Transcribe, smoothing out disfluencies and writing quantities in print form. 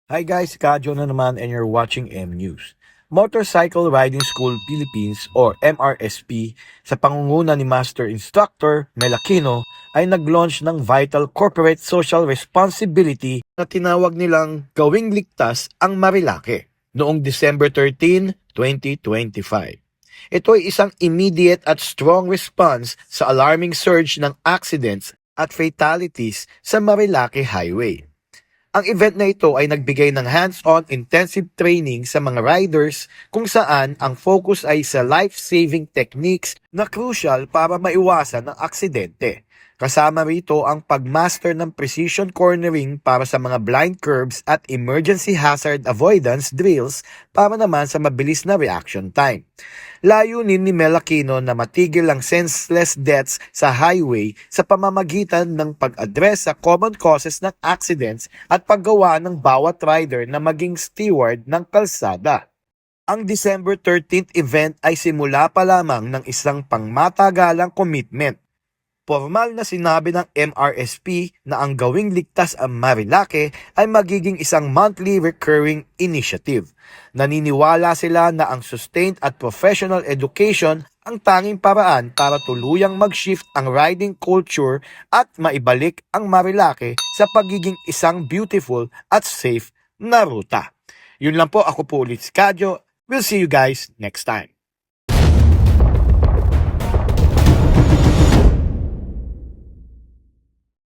Hi guys, Kadyo na naman and you're watching M News. Motorcycle Riding School Philippines or MRSP sa pangunguna ni Master Instructor Melakino ay nag-launch ng Vital Corporate Social Responsibility na tinawag nilang Gawing Ligtas ang Marilake noong December 13, 2025. Ito ay isang immediate at strong response sa alarming surge ng accidents at fatalities sa Marilake Highway. Ang event na ito ay nagbigay ng hands-on intensive training sa mga riders kung saan ang focus ay sa life-saving techniques na crucial para maiwasan ang aksidente. Kasama rito ang pagmaster ng precision cornering para sa mga blind curves at emergency hazard avoidance drills para naman sa mabilis na reaction time. Layunin ni Melakino na matigil ang senseless deaths sa highway sa pamamagitan ng pag-address sa common causes ng accidents at paggawa ng bawat rider na maging steward ng kalsada. Ang December 13th event ay simula pa lamang ng isang pangmatagalang commitment. Formal na sinabi ng MRSP na ang Gawing Ligtas ang Marilake ay magiging isang monthly recurring initiative. Naniniwala sila na ang sustained at professional education ang tanging paraan para tuluyang mag-shift ang riding culture at maibalik ang Marilake sa pagiging isang beautiful at safe na ruta. Yun lang po, ako po ulit si Kadyo. We'll see you guys next time.